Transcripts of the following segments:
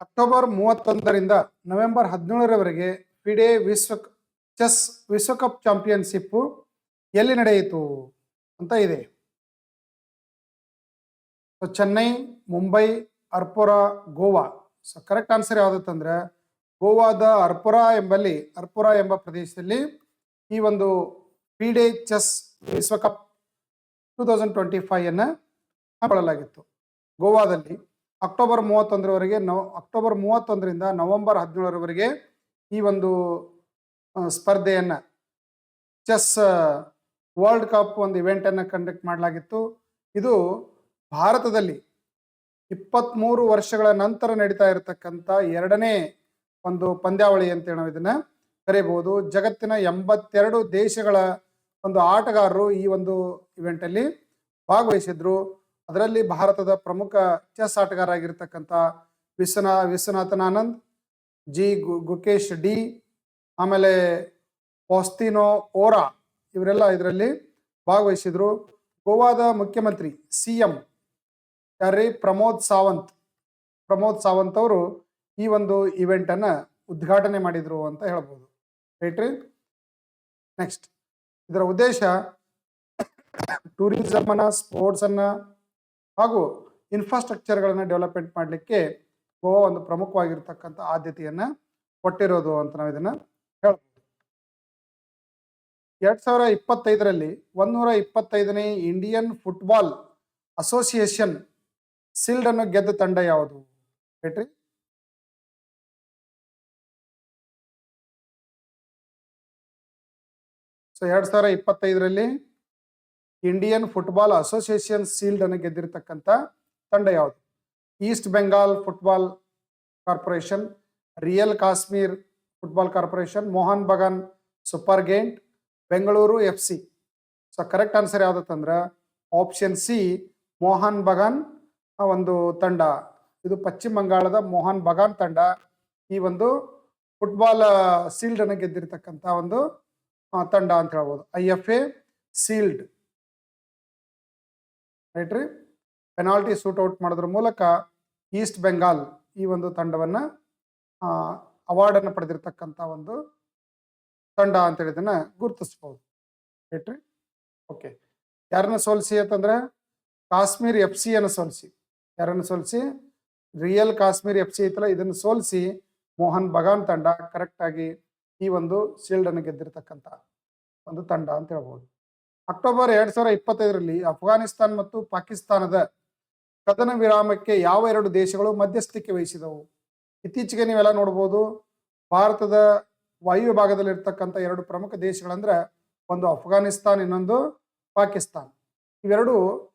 October 31ರಿಂದ November 17ರವರೆಗೆ FIDE chess ವಿಶ್ವಕಪ್ ಚಾಂಪಿಯನ್ಶಿಪ್ ಎಲ್ಲಿ ನಡೆಯಿತು ಅಂತ ಇದೆ. So Chennai, Mumbai, Arpora, Goa. So correct answer ಯಾವುದಂದ್ರೆ ಗೋವಾದ ಅರ್ಪುರಾ ಎಂಬ ಪ್ರದೇಶದಲ್ಲಿ ಈ ಒಂದು ಫಿಡೆ ಚೆಸ್ ವಿಶ್ವಕಪ್ 2025 ಅನ್ನ ಹಮ್ಮಿಕೊಳ್ಳಲಾಗಿತ್ತು. ಗೋವಾದಲ್ಲಿ ಅಕ್ಟೋಬರ್ 31ರಿಂದ ನವೆಂಬರ್ 17ರವರೆಗೆ ಈ ಒಂದು ಸ್ಪರ್ಧೆಯನ್ನ ಚೆಸ್ ವರ್ಲ್ಡ್ ಕಪ್ ಒಂದು ಇವೆಂಟ್ ಅನ್ನು ಕಂಡಕ್ಟ್ ಮಾಡಲಾಗಿತ್ತು. ಇದು ಭಾರತದಲ್ಲಿ 23 ವರ್ಷಗಳ ನಂತರ ನಡೀತಾ ಇರತಕ್ಕಂಥ ಎರಡನೇ ಒಂದು ಪಂದ್ಯಾವಳಿ ಅಂತ ನಾವು ಇದನ್ನ ಕರೆಯಬಹುದು. ಜಗತ್ತಿನ 82 ದೇಶಗಳ ಒಂದು ಆಟಗಾರರು ಈ ಒಂದು ಇವೆಂಟ್ ಅಲ್ಲಿ ಭಾಗವಹಿಸಿದ್ರು. ಅದರಲ್ಲಿ ಭಾರತದ ಪ್ರಮುಖ ಚೆಸ್ ಆಟಗಾರ ಆಗಿರ್ತಕ್ಕಂಥ ವಿಶ್ವನಾಥನ್ ಆನಂದ್, ಗುಕೇಶ್ ಡಿ, ಆಮೇಲೆ ಫಾಸ್ಟಿನೋ ಓರಾ ಇವರೆಲ್ಲ ಇದರಲ್ಲಿ ಭಾಗವಹಿಸಿದ್ರು. ಗೋವಾದ ಮುಖ್ಯಮಂತ್ರಿ CM ಯಾರ್ರಿ ಪ್ರಮೋದ್ ಸಾವಂತ್ ಅವರು ಈ ಒಂದು ಇವೆಂಟ್ ಅನ್ನ ಉದ್ಘಾಟನೆ ಮಾಡಿದ್ರು ಅಂತ ಹೇಳ್ಬೋದು. ರೈಟ್ ರೀ. ನೆಕ್ಸ್ಟ್, ಇದರ ಉದ್ದೇಶ ಟೂರಿಸಮ್ ಅನ್ನ, ಸ್ಪೋರ್ಟ್ಸ್ ಅನ್ನ ಹಾಗೂ ಇನ್ಫ್ರಾಸ್ಟ್ರಕ್ಚರ್ಗಳನ್ನ ಡೆವಲಪ್ಮೆಂಟ್ ಮಾಡಲಿಕ್ಕೆ ಗೋವಾ ಒಂದು ಪ್ರಮುಖವಾಗಿರ್ತಕ್ಕಂಥ ಆದ್ಯತೆಯನ್ನ ಕೊಟ್ಟಿರೋದು ಅಂತ ನಾವು ಇದನ್ನ ಹೇಳ್ಬೋದು. 2025ರಲ್ಲಿ 125ನೇ ಇಂಡಿಯನ್ ಫುಟ್ಬಾಲ್ ಅಸೋಸಿಯೇಷನ್ ಸೀಲ್ಡ್ ಅನ್ನು ಗೆದ್ದ ತಂಡ ಯಾವುದು? ಹೇಳ್ರಿ. ಸೊ 2025ರಲ್ಲಿ ಇಂಡಿಯನ್ ಫುಟ್ಬಾಲ್ ಅಸೋಸಿಯೇಷನ್ ಸೀಲ್ಡ್ ಅನ್ನು ಗೆದ್ದಿರತಕ್ಕಂಥ ತಂಡ ಯಾವುದು? East Bengal football corporation, real Kashmir football corporation, Mohan Bagan super giant, Bengaluru FC. So correct answer ಯಾವ್ದಂದ್ರೆ ಆಪ್ಷನ್ ಸಿ, ಮೋಹನ್ ಬಗಾನ್ ಒಂದು ತಂಡ. ಇದು ಪಶ್ಚಿಮ ಬಂಗಾಳದ ಮೋಹನ್ ಬಗಾನ್ ತಂಡ ಈ ಒಂದು ಫುಟ್ಬಾಲ್ ಸೀಲ್ಡ್ ಅನ್ನು ಗೆದ್ದಿರ್ತಕ್ಕಂಥ ಒಂದು ತಂಡ ಅಂತ ಹೇಳ್ಬೋದು. IFA sealed. ರೈಟ್ ರೀ. ಪೆನಾಲ್ಟಿ ಸೂಟ್ ಔಟ್ ಮಾಡೋದ್ರ ಮೂಲಕ ಈಸ್ಟ್ ಬೆಂಗಾಲ್ ಈ ಒಂದು ತಂಡವನ್ನ ಅವಾರ್ಡ್ ಅನ್ನು ಪಡೆದಿರ್ತಕ್ಕಂಥ ಒಂದು ತಂಡ ಅಂತ ಹೇಳಿದನ್ನ ಗುರುತಿಸಬಹುದು. ರೈಟ್ ರೀ. ಓಕೆ, ಯಾರನ್ನ ಸೋಲಿಸಿ ಅಂತಂದ್ರೆ ಕಾಶ್ಮೀರ್ FC ಅನ್ನು ಸೋಲಿಸಿ. ಯಾರನ್ನು ಸೋಲಿಸಿ? ರಿಯಲ್ ಕಾಶ್ಮೀರ್ FC ಐತಲ್ಲ, ಇದನ್ನು ಸೋಲಿಸಿ ಮೋಹನ್ ಬಗಾನ್ ತಂಡ ಕರೆಕ್ಟ್ ಆಗಿ ಈ ಒಂದು ಶೀಲ್ಡ್ ಅನ್ನು ಗೆದ್ದಿರ್ತಕ್ಕಂಥ ಒಂದು ತಂಡ ಅಂತ ಹೇಳ್ಬೋದು. ಅಕ್ಟೋಬರ್ 2025ರಲ್ಲಿ ಅಫ್ಘಾನಿಸ್ತಾನ್ ಮತ್ತು ಪಾಕಿಸ್ತಾನದ ಕದನ ವಿರಾಮಕ್ಕೆ ಯಾವ ಎರಡು ದೇಶಗಳು ಮಧ್ಯಸ್ಥಿಕೆ ವಹಿಸಿದವು? ಇತ್ತೀಚೆಗೆ ನೀವೆಲ್ಲ ನೋಡ್ಬೋದು, ಭಾರತದ ವಾಯು ಭಾಗದಲ್ಲಿ ಇರ್ತಕ್ಕಂಥ ಎರಡು ಪ್ರಮುಖ ದೇಶಗಳಂದ್ರೆ ಒಂದು ಅಫ್ಘಾನಿಸ್ತಾನ್, ಇನ್ನೊಂದು ಪಾಕಿಸ್ತಾನ್. ಇವೆರಡು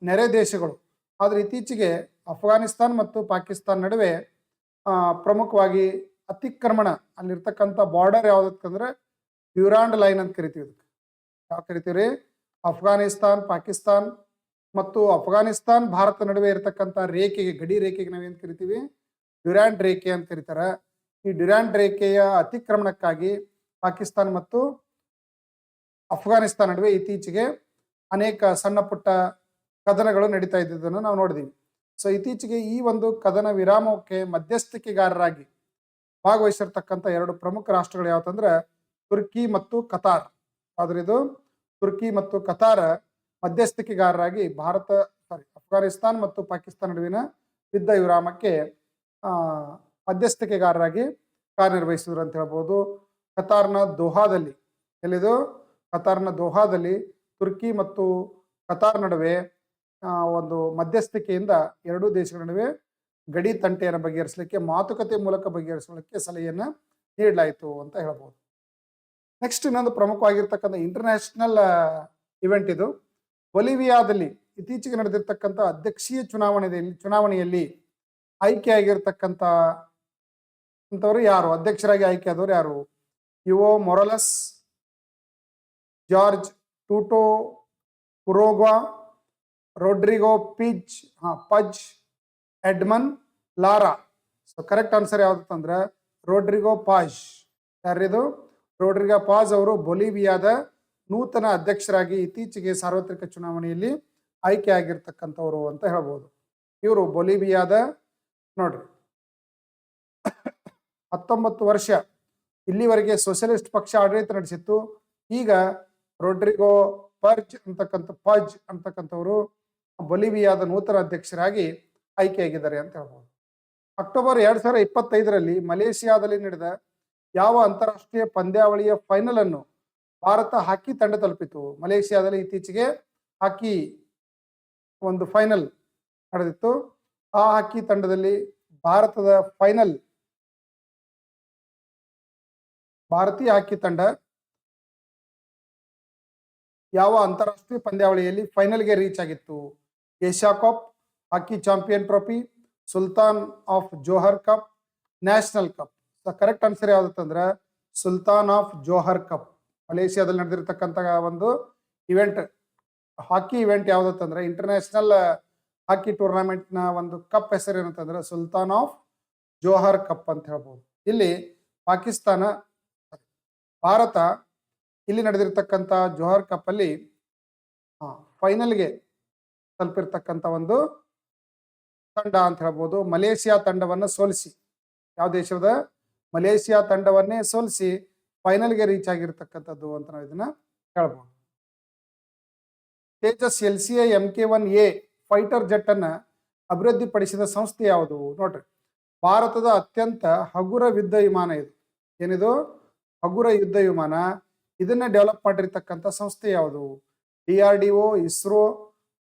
ನೆರೆ ದೇಶಗಳು. ಆದ್ರೆ ಇತ್ತೀಚೆಗೆ ಅಫ್ಘಾನಿಸ್ತಾನ್ ಮತ್ತು ಪಾಕಿಸ್ತಾನ್ ನಡುವೆ ಪ್ರಮುಖವಾಗಿ ಅತಿಕ್ರಮಣ, ಅಲ್ಲಿರ್ತಕ್ಕಂಥ ಬಾರ್ಡರ್ ಯಾವ್ದಕ್ಕಂದ್ರೆ ಡ್ಯೂರಾಂಡ್ ಲೈನ್ ಅಂತ ಕರಿತೀವಿ. ಯಾವ ಕರಿತೀವ್ರಿ? ಅಫ್ಘಾನಿಸ್ತಾನ್, ಪಾಕಿಸ್ತಾನ್ ಮತ್ತು ಅಫ್ಘಾನಿಸ್ತಾನ್ ಭಾರತ ನಡುವೆ ಇರತಕ್ಕಂಥ ರೇಖೆಗೆ, ಗಡಿ ರೇಖೆಗೆ ನಾವೇನ್ ಕರಿತೀವಿ? ಡ್ಯೂರಾಂಡ್ ರೇಖೆ ಅಂತ ಕರೀತಾರೆ. ಈ ಡ್ಯೂರಾಂಡ್ ರೇಖೆಯ ಅತಿಕ್ರಮಣಕ್ಕಾಗಿ ಪಾಕಿಸ್ತಾನ್ ಮತ್ತು ಅಫ್ಘಾನಿಸ್ತಾನ್ ನಡುವೆ ಇತ್ತೀಚೆಗೆ ಅನೇಕ ಸಣ್ಣ ಪುಟ್ಟ ಕದನಗಳು ನಡೀತಾ ಇದ್ದುದನ್ನು ನಾವು ನೋಡಿದೀವಿ. ಸೊ ಇತ್ತೀಚೆಗೆ ಈ ಒಂದು ಕದನ ವಿರಾಮಕ್ಕೆ ಮಧ್ಯಸ್ಥಿಕೆಗಾರರಾಗಿ ಭಾಗವಹಿಸಿರ್ತಕ್ಕಂಥ ಎರಡು ಪ್ರಮುಖ ರಾಷ್ಟ್ರಗಳು ಯಾವತ್ತಂದ್ರೆ ತುರ್ಕಿ ಮತ್ತು ಕತಾರ್. ಆದ್ರೆ ಇದು ತುರ್ಕಿ ಮತ್ತು ಕತಾರ್ ಮಧ್ಯಸ್ಥಿಕೆಗಾರರಾಗಿ ಅಫ್ಘಾನಿಸ್ತಾನ್ ಮತ್ತು ಪಾಕಿಸ್ತಾನ ನಡುವಿನ ಯುದ್ಧ ವಿರಾಮಕ್ಕೆ ಮಧ್ಯಸ್ಥಿಕೆಗಾರರಾಗಿ ಕಾರ್ಯನಿರ್ವಹಿಸಿದ್ರು ಅಂತ ಹೇಳ್ಬೋದು. ಕತಾರ್ನ ದೋಹಾದಲ್ಲಿ, ಎಲ್ಲಿದು? ಕತಾರ್ನ ದೋಹಾದಲ್ಲಿ ತುರ್ಕಿ ಮತ್ತು ಕತಾರ್ ನಡುವೆ ಒಂದು ಮಧ್ಯಸ್ಥಿಕೆಯಿಂದ ಎರಡೂ ದೇಶಗಳ ನಡುವೆ ಗಡಿ ತಂಟೆಯನ್ನು ಬಗೆಹರಿಸಲಿಕ್ಕೆ, ಮಾತುಕತೆ ಮೂಲಕ ಬಗೆಹರಿಸಲಿಕ್ಕೆ ಸಲಹೆಯನ್ನ ನೀಡಲಾಯಿತು ಅಂತ ಹೇಳ್ಬೋದು. ನೆಕ್ಸ್ಟ್, ಇನ್ನೊಂದು ಪ್ರಮುಖವಾಗಿರ್ತಕ್ಕಂಥ ಇಂಟರ್ನ್ಯಾಷನಲ್ ಇವೆಂಟ್ ಇದು. ಬೊಲಿವಿಯಾದಲ್ಲಿ ಇತ್ತೀಚೆಗೆ ನಡೆದಿರ್ತಕ್ಕಂಥ ಅಧ್ಯಕ್ಷೀಯ ಚುನಾವಣೆಯಲ್ಲಿ ಆಯ್ಕೆಯಾಗಿರ್ತಕ್ಕಂಥ ಯಾರು? ಅಧ್ಯಕ್ಷರಾಗಿ ಆಯ್ಕೆಯಾದವರು ಯಾರು? Yuvo ಮೊರಲಸ್, George ಟೂಟೋ Quiroga, Rodrigo Paz, Edmand Lara. So correct answer ಯಾವ್ದಂದ್ರೆ ರೋಡ್ರಿಗೋ ಪಾಜ್. ಯಾರಿದು? ರೋಡ್ರಿಗೋ ಪಾಜ್ ಅವರು ಬೊಲಿವಿಯಾದ ನೂತನ ಅಧ್ಯಕ್ಷರಾಗಿ ಇತ್ತೀಚೆಗೆ ಸಾರ್ವತ್ರಿಕ ಚುನಾವಣೆಯಲ್ಲಿ ಆಯ್ಕೆ ಆಗಿರ್ತಕ್ಕಂಥವ್ರು ಅಂತ ಹೇಳ್ಬೋದು. ಇವರು ಬೊಲಿವಿಯಾದ, ನೋಡ್ರಿ, 19 ವರ್ಷ ಇಲ್ಲಿವರೆಗೆ ಸೋಷಿಯಲಿಸ್ಟ್ ಪಕ್ಷ ಆಡಳಿತ ನಡೆಸಿತ್ತು. ಈಗ ರೊಡ್ರಿಗೋ ಪಜ್ ಅಂತಕ್ಕಂಥವರು ಬೊಲಿವಿಯಾದ ನೂತನ ಅಧ್ಯಕ್ಷರಾಗಿ ಆಯ್ಕೆಯಾಗಿದ್ದಾರೆ ಅಂತ ಹೇಳ್ಬೋದು. ಅಕ್ಟೋಬರ್ 2025ರಲ್ಲಿ ಮಲೇಷಿಯಾದಲ್ಲಿ ನಡೆದ ಯಾವ ಅಂತಾರಾಷ್ಟ್ರೀಯ ಪಂದ್ಯಾವಳಿಯ ಫೈನಲ್ ಅನ್ನು ಭಾರತ ಹಾಕಿ ತಂಡ ತಲುಪಿತು? ಮಲೇಷಿಯಾದಲ್ಲಿ ಇತ್ತೀಚೆಗೆ ಹಾಕಿ ಒಂದು ಫೈನಲ್ ನಡೆದಿತ್ತು. ಆ ಹಾಕಿ ತಂಡದಲ್ಲಿ ಭಾರತೀಯ ಹಾಕಿ ತಂಡ ಯಾವ ಅಂತಾರಾಷ್ಟ್ರೀಯ ಪಂದ್ಯಾವಳಿಯಲ್ಲಿ ಫೈನಲ್ಗೆ ರೀಚ್ ಆಗಿತ್ತು? Asia cup, hockey champion trophy, Sultan of Johor cup, national cup. Correct answer ಯಾವ್ದಂದ್ರೆ ಸುಲ್ತಾನ್ ಆಫ್ ಜೋಹರ್ ಕಪ್. ಮಲೇಷಿಯಾದಲ್ಲಿ ನಡೆದಿರ್ತಕ್ಕಂಥ ಒಂದು ಇವೆಂಟ್, ಹಾಕಿ ಇವೆಂಟ್ ಯಾವ್ದಂದ್ರೆ ಇಂಟರ್ನ್ಯಾಷನಲ್ ಹಾಕಿ ಟೂರ್ನಮೆಂಟ್ ನ ಒಂದು ಕಪ್ ಹೆಸರು ಏನಂತಂದ್ರೆ ಸುಲ್ತಾನ್ ಆಫ್ ಜೋಹರ್ ಕಪ್ ಅಂತ ಹೇಳ್ಬೋದು. ಇಲ್ಲಿ ಭಾರತ ಇಲ್ಲಿ ನಡೆದಿರ್ತಕ್ಕಂಥ ಜೋಹರ್ ಕಪ್ ಅಲ್ಲಿ ಫೈನಲ್ಗೆ ತಲುಪಿರ್ತಕ್ಕಂಥ ಒಂದು ತಂಡ ಅಂತ ಹೇಳ್ಬೋದು. ಮಲೇಷಿಯಾ ತಂಡವನ್ನ ಸೋಲಿಸಿ, ಯಾವ ದೇಶದ ಮಲೇಷಿಯಾ ತಂಡವನ್ನೇ ಸೋಲಿಸಿ ಫೈನಲ್ಗೆ ರೀಚ್ ಆಗಿರ್ತಕ್ಕಂಥದ್ದು ಅಂತ ನಾವು ಇದನ್ನ ಹೇಳ್ಬೋದು. Tejas LCA MK1A fighter jet ಅನ್ನ ಅಭಿವೃದ್ಧಿಪಡಿಸಿದ ಸಂಸ್ಥೆ ಯಾವುದು? ನೋಡ್ರಿ, ಭಾರತದ ಅತ್ಯಂತ ಹಗುರ ಯುದ್ಧ ವಿಮಾನ ಇದು. ಏನಿದು? ಹಗುರ ಯುದ್ಧ ವಿಮಾನ. ಇದನ್ನ ಡೆವಲಪ್ ಮಾಡಿರ್ತಕ್ಕಂಥ ಸಂಸ್ಥೆ ಯಾವುದು? DRDO, ISRO,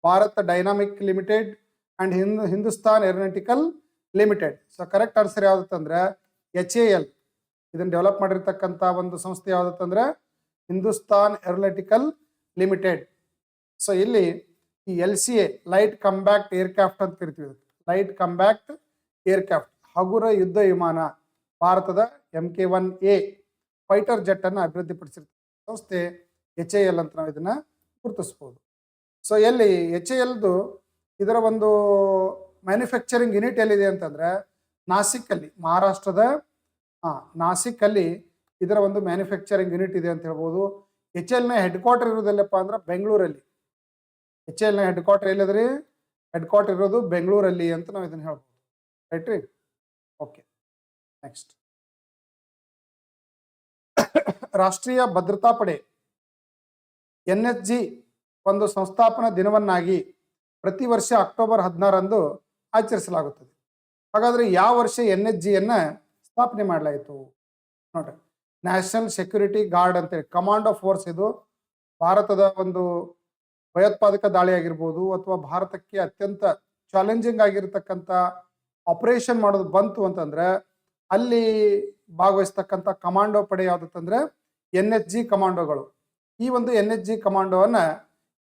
Bharat dynamic limited and Hindustan aeronautical limited. So correct answer ಯಾವ್ದಂದ್ರೆ HAL. ಇದನ್ನ ಡೆವಲಪ್ ಮಾಡಿರ್ತಕ್ಕಂಥ ಒಂದು ಸಂಸ್ಥೆ ಯಾವ್ದಂದ್ರೆ ಹಿಂದೂಸ್ತಾನ್ ಏರೋನಾಟಿಕಲ್ ಲಿಮಿಟೆಡ್. ಸೊ ಇಲ್ಲಿ ಈ LCA ಲೈಟ್ ಕಂಬ್ಯಾಕ್ಟ್ ಏರ್ಕ್ರಾಫ್ಟ್ ಅಂತ ಕರಿತೀವಿ. ಲೈಟ್ ಕಂಬ್ಯಾಕ್ಟ್ ಏರ್ಕ್ರಾಫ್ಟ್, ಹಗುರ ಯುದ್ಧ ವಿಮಾನ. ಭಾರತದ MK1A ಫೈಟರ್ ಜೆಟ್ ಅನ್ನು ಅಭಿವೃದ್ಧಿಪಡಿಸಿರ್ತಕ್ಕಂಥ ಸಂಸ್ಥೆ HAL ಅಂತ ನಾವು ಇದನ್ನ ಗುರುತಿಸಬಹುದು. ಸೊ ಎಲ್ಲಿ HALದು ಇದರ ಒಂದು ಮ್ಯಾನುಫ್ಯಾಕ್ಚರಿಂಗ್ ಯೂನಿಟ್ ಎಲ್ಲಿದೆ ಅಂತಂದ್ರೆ ನಾಸಿಕ್ ಅಲ್ಲಿ, ಮಹಾರಾಷ್ಟ್ರದ ನಾಸಿಕ್ ಅಲ್ಲಿ ಇದರ ಒಂದು ಮ್ಯಾನುಫ್ಯಾಕ್ಚರಿಂಗ್ ಯೂನಿಟ್ ಇದೆ ಅಂತ ಹೇಳ್ಬೋದು. HALನ ಹೆಡ್ ಕ್ವಾರ್ಟರ್ ಇರೋದಲ್ಲಪ್ಪ ಅಂದ್ರೆ ಬೆಂಗಳೂರಲ್ಲಿ. HALನ ಹೆಡ್ ಕ್ವಾರ್ಟರ್ ಎಲ್ಲಿದ್ರಿ? ಹೆಡ್ ಕ್ವಾರ್ಟರ್ ಇರೋದು ಬೆಂಗಳೂರಲ್ಲಿ ಅಂತ ನಾವು ಇದನ್ನ ಹೇಳ್ಬೋದು. ರೈಟ್ ರೀ? Okay, next. ರಾಷ್ಟ್ರೀಯ ಭದ್ರತಾ ಪಡೆ NSG ಒಂದು ಸಂಸ್ಥಾಪನಾ ದಿನವನ್ನಾಗಿ ಪ್ರತಿ ವರ್ಷ ಅಕ್ಟೋಬರ್ 16ರಂದು ಆಚರಿಸಲಾಗುತ್ತದೆ. ಹಾಗಾದ್ರೆ ಯಾವ ವರ್ಷ NSGಯನ್ನ ಸ್ಥಾಪನೆ ಮಾಡಲಾಯಿತು? ನೋಡ್ರಿ, ನ್ಯಾಷನಲ್ ಸೆಕ್ಯೂರಿಟಿ ಗಾರ್ಡ್ ಅಂತೇಳಿ ಕಮಾಂಡೋ ಫೋರ್ಸ್. ಇದು ಭಾರತದ ಒಂದು ಭಯೋತ್ಪಾದಕ ದಾಳಿ ಆಗಿರ್ಬೋದು ಅಥವಾ ಭಾರತಕ್ಕೆ ಅತ್ಯಂತ ಚಾಲೆಂಜಿಂಗ್ ಆಗಿರ್ತಕ್ಕಂಥ ಆಪರೇಷನ್ ಮಾಡೋದು ಬಂತು ಅಂತಂದ್ರೆ ಅಲ್ಲಿ ಭಾಗವಹಿಸ್ತಕ್ಕಂಥ ಕಮಾಂಡೋ ಪಡೆ ಯಾವ್ದಂದ್ರೆ NSG ಕಮಾಂಡೋಗಳು. ಈ ಒಂದು NSG ಕಮಾಂಡೋವನ್ನ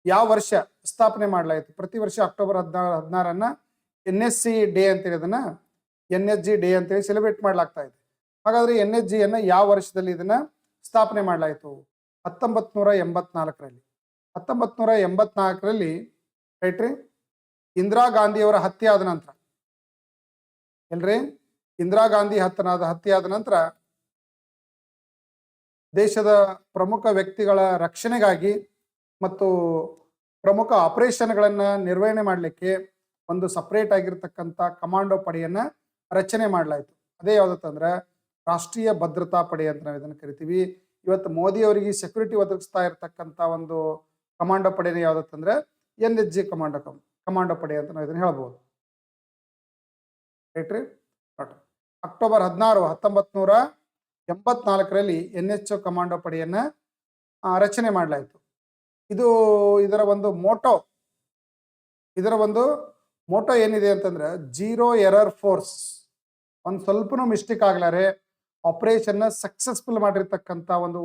ಯಾವ ವರ್ಷ ಸ್ಥಾಪನೆ ಮಾಡಲಾಯಿತು? ಪ್ರತಿ ವರ್ಷ ಅಕ್ಟೋಬರ್ 16ರನ್ನ NSC ಡೇ ಅಂತೇಳಿ ಅದನ್ನ NSG ಡೇ ಅಂತೇಳಿ ಸೆಲೆಬ್ರೇಟ್ ಮಾಡ್ಲಾಗ್ತಾ ಇದೆ. ಹಾಗಾದ್ರೆ NSGಯನ್ನ ಯಾವ ವರ್ಷದಲ್ಲಿ ಇದನ್ನ ಸ್ಥಾಪನೆ ಮಾಡಲಾಯಿತು? 1984ರಲ್ಲಿ. 1984ರಲ್ಲಿ ರೈಟ್ ರೀ? ಇಂದಿರಾ ಗಾಂಧಿಯವರ ಹತ್ಯೆ ಆದ ನಂತರ, ಎಲ್ರಿ ಇಂದಿರಾ ಗಾಂಧಿ ಹತ್ಯೆ ಆದ ನಂತರ ದೇಶದ ಪ್ರಮುಖ ವ್ಯಕ್ತಿಗಳ ರಕ್ಷಣೆಗಾಗಿ ಮತ್ತು ಪ್ರಮುಖ ಆಪರೇಷನ್ಗಳನ್ನ ನಿರ್ವಹಣೆ ಮಾಡಲಿಕ್ಕೆ ಒಂದು ಸಪರೇಟ್ ಆಗಿರ್ತಕ್ಕಂಥ ಕಮಾಂಡೋ ಪಡೆಯನ್ನ ರಚನೆ ಮಾಡಲಾಯಿತು. ಅದೇ ಯಾವ್ದಂದ್ರೆ ರಾಷ್ಟ್ರೀಯ ಭದ್ರತಾ ಪಡೆ ಅಂತ ನಾವು ಇದನ್ನು ಕರಿತೀವಿ. ಇವತ್ತು ಮೋದಿ ಅವರಿಗೆ ಸೆಕ್ಯೂರಿಟಿ ಒದಗಿಸ್ತಾ ಇರತಕ್ಕಂಥ ಒಂದು ಕಮಾಂಡೋ ಪಡೆನ ಯಾವ್ದಂದ್ರೆ NSG ಕಮಾಂಡೋ ಪಡೆ ಅಂತ ನಾವು ಇದನ್ನ ಹೇಳ್ಬೋದು. ರೈಟ್ ರೀ? ಅಕ್ಟೋಬರ್ 16, 1984ರಲ್ಲಿ NSO ಕಮಾಂಡೋ ಪಡೆಯನ್ನ ರಚನೆ ಮಾಡಲಾಯಿತು. ಇದರ ಒಂದು ಮೋಟೋ ಏನಿದೆ ಅಂತಂದ್ರೆ ಜೀರೋ ಎರರ್ ಫೋರ್ಸ್. ಒಂದು ಸ್ವಲ್ಪನೂ ಮಿಸ್ಟೇಕ್ ಆಗ್ಲಾರೆ ಆಪರೇಷನ್ ಸಕ್ಸಸ್ಫುಲ್ ಮಾಡಿರ್ತಕ್ಕಂಥ ಒಂದು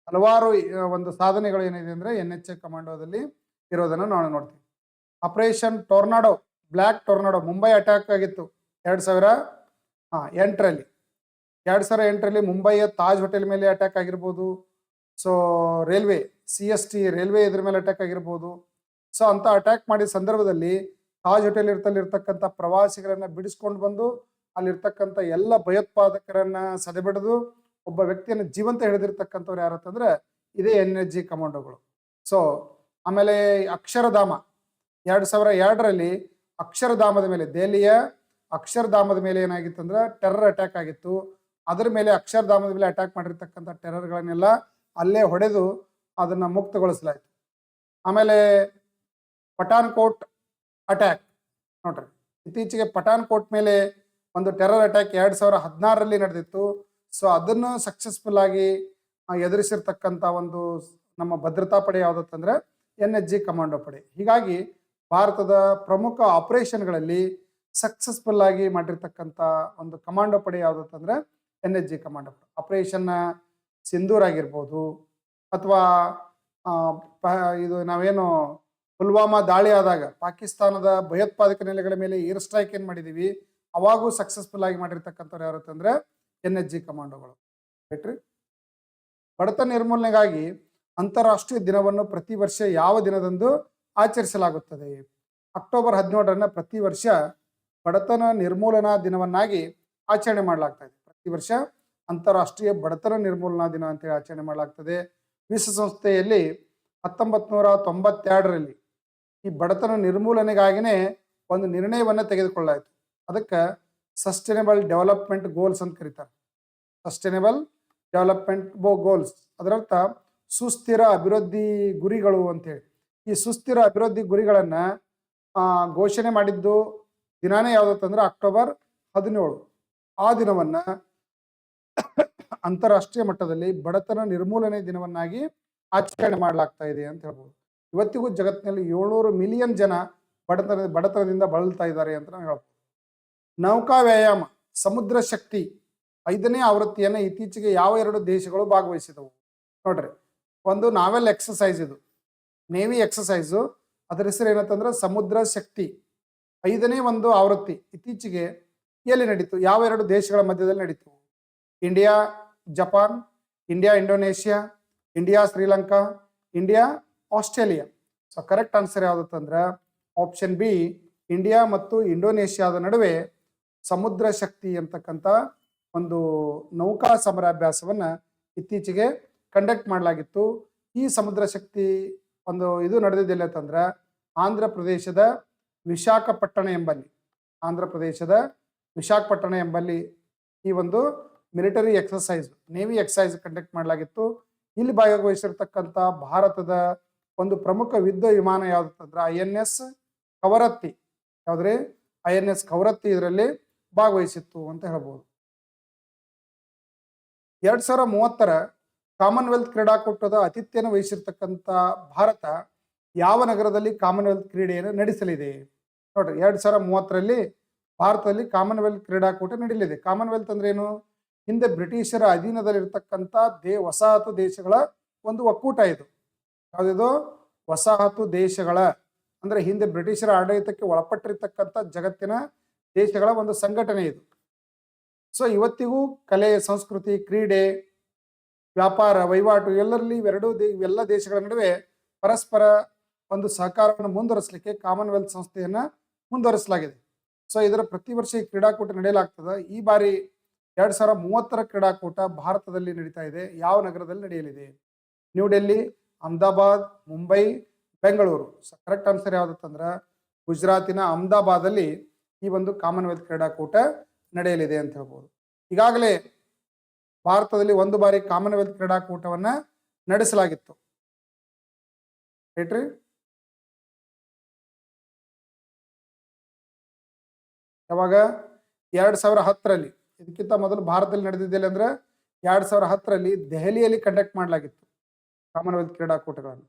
ಹಲವಾರು ಒಂದು ಸಾಧನೆಗಳು ಏನಿದೆ ಅಂದ್ರೆ NSO ಕಮಾಂಡೋದಲ್ಲಿ ಇರೋದನ್ನ ನಾವು ನೋಡ್ತೀವಿ. ಆಪರೇಷನ್ ಟೊರ್ನಾಡೋ, ಬ್ಲ್ಯಾಕ್ ಟೊರ್ನಾಡೋ, ಮುಂಬೈ ಅಟ್ಯಾಕ್ ಆಗಿತ್ತು 2008ರಲ್ಲಿ. 2008ರಲ್ಲಿ ಮುಂಬೈಯ ತಾಜ್ ಹೋಟೆಲ್ ಮೇಲೆ ಅಟ್ಯಾಕ್ ಆಗಿರ್ಬೋದು. ಸೊ ರೈಲ್ವೆ CST ರೈಲ್ವೆ ಇದ್ರ ಮೇಲೆ ಅಟ್ಯಾಕ್ ಆಗಿರ್ಬೋದು. ಸೊ ಅಂತ ಅಟ್ಯಾಕ್ ಮಾಡಿದ ಸಂದರ್ಭದಲ್ಲಿ ತಾಜ್ ಹೋಟೆಲ್ ಇರ್ತಕ್ಕಂಥ ಪ್ರವಾಸಿಗರನ್ನ ಬಿಡಿಸ್ಕೊಂಡು ಬಂದು ಅಲ್ಲಿರ್ತಕ್ಕಂಥ ಎಲ್ಲ ಭಯೋತ್ಪಾದಕರನ್ನ ಸದೆಬಡಿದು ಒಬ್ಬ ವ್ಯಕ್ತಿಯನ್ನು ಜೀವಂತ ಹಿಡಿದಿರ್ತಕ್ಕಂಥವ್ರು ಯಾರಂತಂದ್ರೆ ಇದೇ NSG ಕಮಾಂಡೋಗಳು. ಸೊ ಆಮೇಲೆ ಅಕ್ಷರಧಾಮ 2002ರಲ್ಲಿ ಅಕ್ಷರಧಾಮದ ಮೇಲೆ, ದೆಹಲಿಯ ಅಕ್ಷರಧಾಮದ ಮೇಲೆ ಏನಾಗಿತ್ತು ಅಂದ್ರೆ ಟೆರರ್ ಅಟ್ಯಾಕ್ ಆಗಿತ್ತು. ಅದರ ಮೇಲೆ ಅಕ್ಷರಧಾಮದ ಮೇಲೆ ಅಟ್ಯಾಕ್ ಮಾಡಿರ್ತಕ್ಕಂಥ ಟೆರರ್ಗಳನ್ನೆಲ್ಲ ಅಲ್ಲೇ ಹೊಡೆದು ಅದನ್ನ ಮುಕ್ತಗೊಳಿಸಲಾಯಿತು. ಆಮೇಲೆ ಪಠಾನ್ಕೋಟ್ ಅಟ್ಯಾಕ್ ನೋಡ್ರಿ, ಇತ್ತೀಚೆಗೆ ಪಠಾನ್ಕೋಟ್ ಮೇಲೆ ಒಂದು ಟೆರರ್ ಅಟ್ಯಾಕ್ 2016ರಲ್ಲಿ ನಡೆದಿತ್ತು. ಸೊ ಅದನ್ನು ಸಕ್ಸಸ್ಫುಲ್ ಆಗಿ ಎದುರಿಸಿರ್ತಕ್ಕಂಥ ಒಂದು ನಮ್ಮ ಭದ್ರತಾ ಪಡೆ ಯಾವುದಂತಂದ್ರೆ NSG ಕಮಾಂಡೋ ಪಡೆ. ಹೀಗಾಗಿ ಭಾರತದ ಪ್ರಮುಖ ಆಪರೇಷನ್ಗಳಲ್ಲಿ ಸಕ್ಸಸ್ಫುಲ್ ಆಗಿ ಮಾಡಿರ್ತಕ್ಕಂಥ ಒಂದು ಕಮಾಂಡೋ ಪಡೆ ಯಾವುದಂತಂದ್ರೆ NSG ಕಮಾಂಡೋ ಪಡೆ. ಆಪರೇಷನ್ ಸಿಂಧೂರ್ ಆಗಿರ್ಬೋದು, ಅಥವಾ ಇದು ನಾವೇನು ಪುಲ್ವಾಮಾ ದಾಳಿ ಆದಾಗ ಪಾಕಿಸ್ತಾನದ ಭಯೋತ್ಪಾದಕ ನೆಲೆಗಳ ಮೇಲೆ ಏರ್ ಸ್ಟ್ರೈಕ್ ಏನ್ ಮಾಡಿದೀವಿ, ಅವಾಗೂ ಸಕ್ಸಸ್ಫುಲ್ ಆಗಿ ಮಾಡಿರ್ತಕ್ಕಂಥವ್ರು ಯಾರು ಅಂತಂದ್ರೆ NSG ಕಮಾಂಡೋಗಳು. ರೈಟ್ರಿ. ಬಡತನ ನಿರ್ಮೂಲನೆಗಾಗಿ ಅಂತಾರಾಷ್ಟ್ರೀಯ ದಿನವನ್ನು ಪ್ರತಿ ವರ್ಷ ಯಾವ ದಿನದಂದು ಆಚರಿಸಲಾಗುತ್ತದೆ? ಅಕ್ಟೋಬರ್ 17ರನ್ನ ಪ್ರತಿ ವರ್ಷ ಬಡತನ ನಿರ್ಮೂಲನಾ ದಿನವನ್ನಾಗಿ ಆಚರಣೆ ಮಾಡಲಾಗ್ತಾ ಇದೆ. ಪ್ರತಿ ವರ್ಷ ಅಂತಾರಾಷ್ಟ್ರೀಯ ಬಡತನ ನಿರ್ಮೂಲನಾ ದಿನ ಅಂತೇಳಿ ಆಚರಣೆ ಮಾಡಲಾಗ್ತದೆ. ವಿಶ್ವಸಂಸ್ಥೆಯಲ್ಲಿ 1992ರಲ್ಲಿ ಈ ಬಡತನ ನಿರ್ಮೂಲನೆಗಾಗಿನೇ ಒಂದು ನಿರ್ಣಯವನ್ನು ತೆಗೆದುಕೊಳ್ಳಾಯಿತು. ಅದಕ್ಕೆ ಸಸ್ಟೈನಬಲ್ ಡೆವಲಪ್ಮೆಂಟ್ ಗೋಲ್ಸ್ ಅಂತ ಕರೀತಾರೆ. ಸಸ್ಟೈನಬಲ್ ಡೆವಲಪ್ಮೆಂಟ್ ಗೋಲ್ಸ್, ಅದರರ್ಥ ಸುಸ್ಥಿರ ಅಭಿವೃದ್ಧಿ ಗುರಿಗಳು ಅಂತೇಳಿ. ಈ ಸುಸ್ಥಿರ ಅಭಿವೃದ್ಧಿ ಗುರಿಗಳನ್ನ ಘೋಷಣೆ ಮಾಡಿದ್ದು ದಿನಾನೇ ಯಾವುದಂತಂದ್ರೆ ಅಕ್ಟೋಬರ್ 17. ಆ ದಿನವನ್ನ ಅಂತಾರಾಷ್ಟ್ರೀಯ ಮಟ್ಟದಲ್ಲಿ ಬಡತನ ನಿರ್ಮೂಲನೆ ದಿನವನ್ನಾಗಿ ಆಚರಣೆ ಮಾಡಲಾಗ್ತಾ ಇದೆ ಅಂತ ಹೇಳ್ಬೋದು. ಇವತ್ತಿಗೂ ಜಗತ್ತಿನಲ್ಲಿ 700 ಮಿಲಿಯನ್ ಜನ ಬಡತನದಿಂದ ಬಳಲ್ತಾ ಇದ್ದಾರೆ ಅಂತ ನಾವು ಹೇಳ್ಬೋದು. ನೌಕಾ ವ್ಯಾಯಾಮ ಸಮುದ್ರ ಶಕ್ತಿ 5ನೇ ಆವೃತ್ತಿಯನ್ನು ಇತ್ತೀಚೆಗೆ ಯಾವ 2 ದೇಶಗಳು ಭಾಗವಹಿಸಿದವು? ನೋಡ್ರಿ, ಒಂದು ನಾವೆಲ್ ಎಕ್ಸಸೈಸ್, ಇದು ನೇವಿ ಎಕ್ಸಸೈಸು, ಅದರ ಹೆಸರು ಏನಂತಂದ್ರೆ ಸಮುದ್ರ ಶಕ್ತಿ 5ನೇ ಒಂದು ಆವೃತ್ತಿ ಇತ್ತೀಚೆಗೆ ಎಲ್ಲಿ ನಡೀತು? ಯಾವ 2 ದೇಶಗಳ ಮಧ್ಯದಲ್ಲಿ ನಡೀತು? India Japan, India Indonesia, India Sri Lanka, India Australia. So correct answer ಯಾವುದಂತಂದ್ರೆ ಆಪ್ಷನ್ ಬಿ, ಇಂಡಿಯಾ ಮತ್ತು ಇಂಡೋನೇಷ್ಯಾದ ನಡುವೆ ಸಮುದ್ರ ಶಕ್ತಿ ಅಂತಕ್ಕಂಥ ಒಂದು ನೌಕಾ ಸಮರಾಭ್ಯಾಸವನ್ನ ಇತ್ತೀಚೆಗೆ ಕಂಡಕ್ಟ್ ಮಾಡಲಾಗಿತ್ತು. ಈ ಸಮುದ್ರ ಶಕ್ತಿ ಒಂದು ಇದು ನಡೆದಿದ್ದಿಲ್ಲ ಅಂತಂದ್ರೆ ಆಂಧ್ರ ಪ್ರದೇಶದ ವಿಶಾಖಪಟ್ಟಣ ಎಂಬಲ್ಲಿ ಈ ಒಂದು military exercise, navy exercise conduct ಮಾಡಲಾಗಿತ್ತು. ಇಲ್ಲಿ ಭಾಗವಹಿಸಿರ್ತಕ್ಕಂಥ ಭಾರತದ ಒಂದು ಪ್ರಮುಖ ಯುದ್ಧ ವಿಮಾನ ಯಾವುದಂತಂದ್ರೆ INS ಕವರತ್ತಿ. ಯಾವ್ದ್ರಿ? INS ಕವರತ್ತಿ ಇದರಲ್ಲಿ ಭಾಗವಹಿಸಿತ್ತು ಅಂತ ಹೇಳ್ಬೋದು. 2030ರ ಕಾಮನ್ವೆಲ್ತ್ ಕ್ರೀಡಾಕೂಟದ ಆತಿಥ್ಯನ ವಹಿಸಿರ್ತಕ್ಕಂಥ ಭಾರತ ಯಾವ ನಗರದಲ್ಲಿ ಕಾಮನ್ವೆಲ್ತ್ ಕ್ರೀಡೆಯನ್ನು ನಡೆಸಲಿದೆ? ನೋಡ್ರಿ, 2030ರಲ್ಲಿ ಭಾರತದಲ್ಲಿ ಕಾಮನ್ವೆಲ್ತ್ ಕ್ರೀಡಾಕೂಟ ನಡೆಯಲಿದೆ. ಕಾಮನ್ವೆಲ್ತ್ ಅಂದ್ರೆ ಏನು? ಹಿಂದೆ ಬ್ರಿಟಿಷರ ಅಧೀನದಲ್ಲಿರ್ತಕ್ಕಂಥ ವಸಾಹತು ದೇಶಗಳ ಒಂದು ಒಕ್ಕೂಟ ಇದು. ಯಾವುದಿದು? ವಸಾಹತು ದೇಶಗಳ ಅಂದ್ರೆ ಹಿಂದೆ ಬ್ರಿಟಿಷರ ಆಡಳಿತಕ್ಕೆ ಒಳಪಟ್ಟಿರ್ತಕ್ಕಂಥ ಜಗತ್ತಿನ ದೇಶಗಳ ಒಂದು ಸಂಘಟನೆ ಇದು. ಸೊ ಇವತ್ತಿಗೂ ಕಲೆ, ಸಂಸ್ಕೃತಿ, ಕ್ರೀಡೆ, ವ್ಯಾಪಾರ, ವಹಿವಾಟು ಎಲ್ಲರಲ್ಲಿ ಇವೆಲ್ಲ ದೇಶಗಳ ನಡುವೆ ಪರಸ್ಪರ ಒಂದು ಸಹಕಾರವನ್ನು ಮುಂದುವರಿಸಲಿಕ್ಕೆ ಕಾಮನ್ವೆಲ್ತ್ ಸಂಸ್ಥೆಯನ್ನ ಮುಂದುವರಿಸಲಾಗಿದೆ. ಸೊ ಇದರ ಪ್ರತಿ ವರ್ಷ ಈ ಕ್ರೀಡಾಕೂಟ ನಡೆಯಲಾಗ್ತದೆ. ಈ ಬಾರಿ 2030ರ ಕ್ರೀಡಾಕೂಟ ಭಾರತದಲ್ಲಿ ನಡೀತಾ ಇದೆ. ಯಾವ ನಗರದಲ್ಲಿ ನಡೆಯಲಿದೆ? New Delhi, Ahmedabad, Mumbai, Bengaluru. So correct answer ಯಾವುದಂತಂದ್ರೆ ಗುಜರಾತಿನ ಅಹಮದಾಬಾದಲ್ಲಿ ಈ ಒಂದು ಕಾಮನ್ವೆಲ್ತ್ ಕ್ರೀಡಾಕೂಟ ನಡೆಯಲಿದೆ ಅಂತ ಹೇಳ್ಬೋದು. ಈಗಾಗಲೇ ಭಾರತದಲ್ಲಿ ಒಂದು ಬಾರಿ ಕಾಮನ್ವೆಲ್ತ್ ಕ್ರೀಡಾಕೂಟವನ್ನ ನಡೆಸಲಾಗಿತ್ತು. ರೈಟ್ರಿ. ಯಾವಾಗ? 2010ರಲ್ಲಿ. ಇದಕ್ಕಿಂತ ಮೊದಲು ಭಾರತದಲ್ಲಿ ನಡೆದಿದ್ದಿಲ್ಲ ಅಂದ್ರೆ 2010ರಲ್ಲಿ ದೆಹಲಿಯಲ್ಲಿ ಕಂಡಕ್ಟ್ ಮಾಡಲಾಗಿತ್ತು ಕಾಮನ್ವೆಲ್ತ್ ಕ್ರೀಡಾಕೂಟಗಳನ್ನು.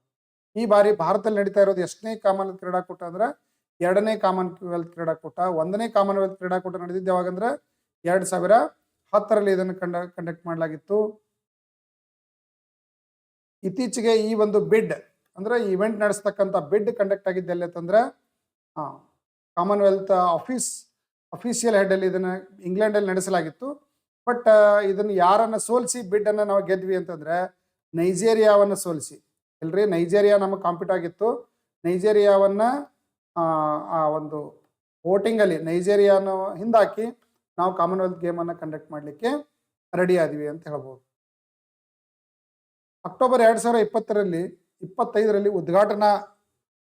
ಈ ಬಾರಿ ಭಾರತದಲ್ಲಿ ನಡೀತಾ ಇರೋದು ಎಷ್ಟನೇ ಕಾಮನ್ವೆಲ್ತ್ ಕ್ರೀಡಾಕೂಟ ಅಂದ್ರೆ 2ನೇ ಕಾಮನ್ವೆಲ್ತ್ ಕ್ರೀಡಾಕೂಟ. 1ನೇ ಕಾಮನ್ವೆಲ್ತ್ ಕ್ರೀಡಾಕೂಟ ನಡೆದಿದ್ದು ಯಾವಾಗಂದ್ರೆ 2010ರಲ್ಲಿ ಇದನ್ನು ಕಂಡಕ್ಟ್ ಮಾಡಲಾಗಿತ್ತು. ಇತ್ತೀಚೆಗೆ ಈ ಒಂದು ಬಿಡ್ ಅಂದ್ರೆ ಇವೆಂಟ್ ನಡೆಸ್ತಕ್ಕಂಥ ಬಿಡ್ ಕಂಡಕ್ಟ್ ಆಗಿದ್ದೆಲ್ಲ ಅಂತಂದ್ರೆ ಕಾಮನ್ವೆಲ್ತ್ ಅಫಿಷಿಯಲ್ ಹೆಡ್ ಅಲ್ಲಿ ಇದನ್ನ ಇಂಗ್ಲೆಂಡ್ ಅಲ್ಲಿ ನಡೆಸಲಾಗಿತ್ತು. ಬಟ್ ಇದನ್ನ ಯಾರನ್ನ ಸೋಲಿಸಿ ಬಿಡ್ ಅನ್ನ ನಾವು ಗೆದ್ವಿ ಅಂತಂದ್ರೆ ನೈಜೇರಿಯಾವನ್ನ ಸೋಲಿಸಿ. ಇಲ್ರಿ, ನೈಜೇರಿಯಾ ನಮಗೆ ಕಾಂಪೀಟ್ ಆಗಿತ್ತು. ನೈಜೇರಿಯಾವನ್ನ ಆ ಒಂದು ವೋಟಿಂಗ್ ಅಲ್ಲಿ ನೈಜೇರಿಯಾನ ಹಿಂದಾಕಿ ನಾವು ಕಾಮನ್ವೆಲ್ತ್ ಗೇಮ್ ಅನ್ನ ಕಂಡಕ್ಟ್ ಮಾಡಲಿಕ್ಕೆ ರೆಡಿ ಆದ್ವಿ ಅಂತ ಹೇಳ್ಬೋದು. ಅಕ್ಟೋಬರ್ 2025ರಲ್ಲಿ ಉದ್ಘಾಟನಾ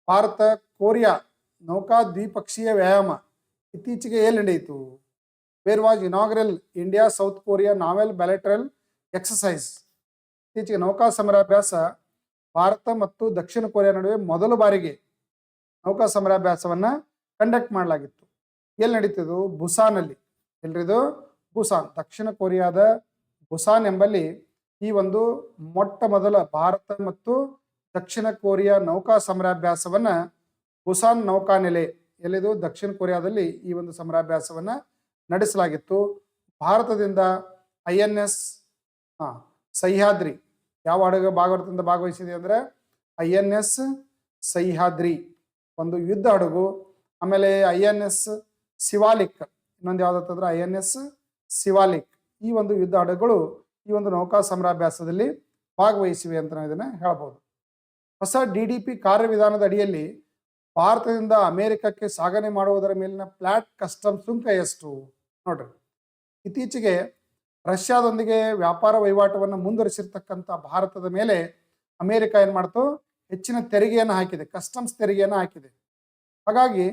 ಭಾರತ ಕೊರಿಯಾ ನೌಕಾ ದ್ವಿಪಕ್ಷೀಯ ವ್ಯಾಯಾಮ ಇತ್ತೀಚೆಗೆ ಎಲ್ಲಿ ನಡೆಯಿತು? Where was inaugural India South Korea naval bilateral exercise. ಇತ್ತೀಚೆಗೆ ನೌಕಾ ಸಮರಾಭ್ಯಾಸ ಭಾರತ ಮತ್ತು ದಕ್ಷಿಣ ಕೊರಿಯಾ ನಡುವೆ ಮೊದಲ ಬಾರಿಗೆ ನೌಕಾ ಸಮರಾಭ್ಯಾಸವನ್ನ ಕಂಡಕ್ಟ್ ಮಾಡಲಾಗಿತ್ತು. ಎಲ್ಲಿ ನಡೀತಿದ್ದು? ಬುಸಾನಲ್ಲಿ. ಎಲ್ರಿದು? ಬುಸಾನ್, ದಕ್ಷಿಣ ಕೊರಿಯಾದ ಬುಸಾನ್ ಎಂಬಲ್ಲಿ ಈ ಒಂದು ಮೊಟ್ಟ ಮೊದಲ ಭಾರತ ಮತ್ತು ದಕ್ಷಿಣ ಕೊರಿಯಾ ನೌಕಾ ಸಮರಾಭ್ಯಾಸವನ್ನ ಬುಸಾನ್ ನೌಕಾನೆಲೆ, ಎಲ್ಲಿದು? ದಕ್ಷಿಣ ಕೊರಿಯಾದಲ್ಲಿ ಈ ಒಂದು ಸಮರಾಭ್ಯಾಸವನ್ನ ನಡೆಸಲಾಗಿತ್ತು. ಭಾರತದಿಂದ INS ಸಹ್ಯಾದ್ರಿ ಯಾವ ಹಡಗು ಭಾಗವತದಿಂದ ಭಾಗವಹಿಸಿದೆ ಅಂದ್ರೆ INS ಸಹ್ಯಾದ್ರಿ ಒಂದು ಯುದ್ಧ ಹಡಗು. ಆಮೇಲೆ INS ಶಿವಾಲಿಕ್, ಇನ್ನೊಂದು ಯಾವ್ದಂದ್ರೆ INS ಶಿವಾಲಿಕ್. ಈ ಒಂದು ಯುದ್ಧ ಹಡಗುಗಳು ಈ ಒಂದು ನೌಕಾ ಸಮರಾಭ್ಯಾಸದಲ್ಲಿ ಭಾಗವಹಿಸಿವೆ ಅಂತ ನಾವು ಇದನ್ನ ಹೇಳ್ಬೋದು. ಹೊಸ DDP ಕಾರ್ಯವಿಧಾನದ ಅಡಿಯಲ್ಲಿ ಭಾರತದಿಂದ ಅಮೆರಿಕಕ್ಕೆ ಸಾಗಣೆ ಮಾಡುವುದರ ಮೇಲಿನ ಫ್ಲಾಟ್ ಕಸ್ಟಮ್ ಸುಂಕ ಎಷ್ಟು? ನೋಡ್ರಿ, ಇತ್ತೀಚೆಗೆ ರಷ್ಯಾದೊಂದಿಗೆ ವ್ಯಾಪಾರ ವಹಿವಾಟವನ್ನು ಮುಂದುವರಿಸಿರ್ತಕ್ಕಂಥ ಭಾರತದ ಮೇಲೆ ಅಮೆರಿಕ ಏನ್ ಮಾಡ್ತು? ಹೆಚ್ಚಿನ ತೆರಿಗೆಯನ್ನು ಹಾಕಿದೆ, ಕಸ್ಟಮ್ಸ್ ತೆರಿಗೆಯನ್ನು ಹಾಕಿದೆ. ಹಾಗಾಗಿ